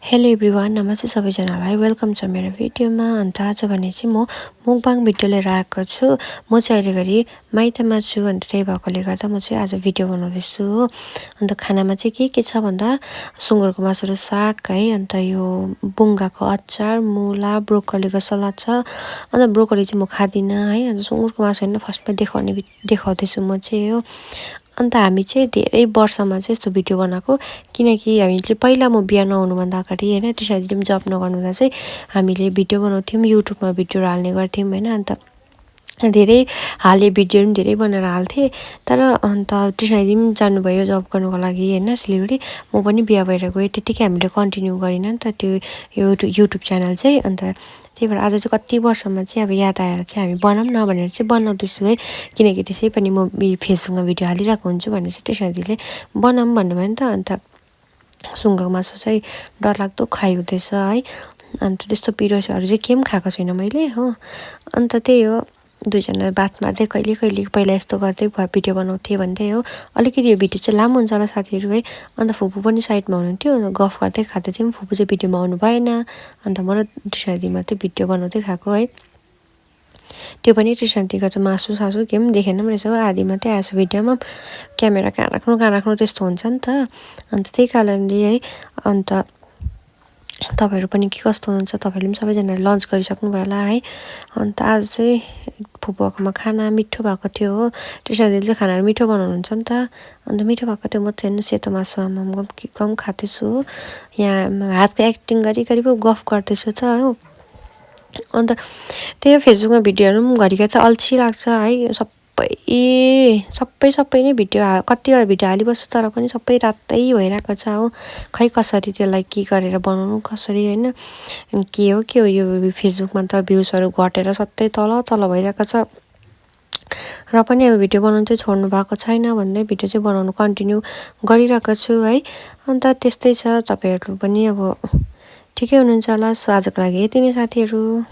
Hello everyone, नमस्ते सबैजनालाई। Welcome छ मेरो भिडियोमा। अन्त आज भने चाहिँ म मुकबाङ भिडियो लिएर आएको छु। म चाहिँ अहिले घरि माइतमा छु, अन्त त्यही भएकोले गर्दा म चाहिँ आज भिडियो बनाउँदैछु हो। अन्त खानामा चाहिँ के छ भन्दा सुँगुरको मासु र साग है, अन्त यो बुङ्गाको अचार, मुला, ब्रोकोलीको सलाद छ। अन्त ब्रोकोली चाहिँ म खाँदिनँ है, अन्त सुँगुरको मासु होइन फर्स्टमा देखाउँदैछु म चाहिँ हो। अन्त हामी चाहिँ धेरै वर्षमा चाहिँ यस्तो भिडियो बनाएको, किनकि हामीले पहिला म बिहा नहुनुभन्दा अगाडि होइन, त्यसरी पनि जब नगर्नुहुँदा चाहिँ हामीले भिडियो बनाउँथ्यौँ, युट्युबमा भिडियोहरू हाल्ने गर्थ्यौँ होइन। अन्त धेरै हाले भिडियो पनि धेरै बनाएर हाल्थेँ। तर अन्त त्यसरी पनि जानुभयो जब गर्नुको लागि होइन सिलगढी। म पनि बिहा भएर गएँ, त्यतिकै हामीले कन्टिन्यू गरिनँ नि त त्यो युट्युब च्यानल चाहिँ। अन्त त्यही भएर आज चाहिँ कति वर्षमा चाहिँ अब याद आएर चाहिँ हामी बनाऊँ न भनेर चाहिँ बनाउँदैछु है, किनकि त्यसै पनि म फेसबुकमा भिडियो हालिरहेको हुन्छु भनेर चाहिँ त्यसरीले बनाऊँ भन्नुभयो नि त। अन्त सुँगुरको मासु चाहिँ डरलाग्दो खाइ हुँदैछ है, अन्त त्यस्तो पिरोहरू चाहिँ के पनि खाएको छुइनँ मैले हो। अन्त त्यही हो, दुईजना बात मार्दै कहिले पहिला यस्तो गर्दै भिडियो बनाउँथेँ भन्दै हो। अलिकति यो भिडियो चाहिँ लामो हुन्छ होला साथीहरू है। अन्त फुपू पनि साइडमा हुनुहुन्थ्यो, गफ गर्दै खाँदै थियौँ। फुपू चाहिँ भिडियोमा आउनु भएन, अन्त म र कृष्णदिदी मात्रै भिडियो बनाउँदै खाएको है। त्यो पनि कृष्णदिदीको चाहिँ मासु सासु के पनि देखेन पनि रहेछ हो, आधी मात्रै आएछ भिडियोमा। क्यामेरा कहाँ राख्नु त्यस्तो हुन्छ नि त। अन्त त्यही कारणले है, अन्त तपाईँहरू पनि के कस्तो हुनुहुन्छ, तपाईँहरूले पनि सबैजनाले लन्च गरिसक्नुभयो होला है। अन्त आज चाहिँ फुपूकोमा खाना मिठो भएको थियो हो। कृष्णदिदीले चाहिँ खानाहरू मिठो बनाउनुहुन्छ नि त, अन्त मिठो भएको थियो। म चाहिँ सेतो मासु आमाम कम खाँदैछु हो। यहाँ हातको एक्टिङ गरी पो गफ गर्दैछु त हो। अन्त त्यही फेसबुकमा भिडियोहरू पनि घरिघरि त अल्छी लाग्छ है। सबै नै भिडियो कतिवटा भिडियो हालिबस्छु, तर पनि सबै रातै भइरहेको छ हो। खै कसरी त्यसलाई के गरेर बनाउनु कसरी होइन, के हो यो फेसबुकमा त भ्युजहरू घटेर सबै तल भइरहेको छ। र पनि अब भिडियो बनाउनु चाहिँ छोड्नु भएको छैन भन्दै भिडियो चाहिँ बनाउनु कन्टिन्यू गरिरहेको छु है। अन्त त्यस्तै छ, तपाईँहरू पनि अब ठिकै हुनुहुन्छ होला। सो आजको लागि यति नै साथीहरू।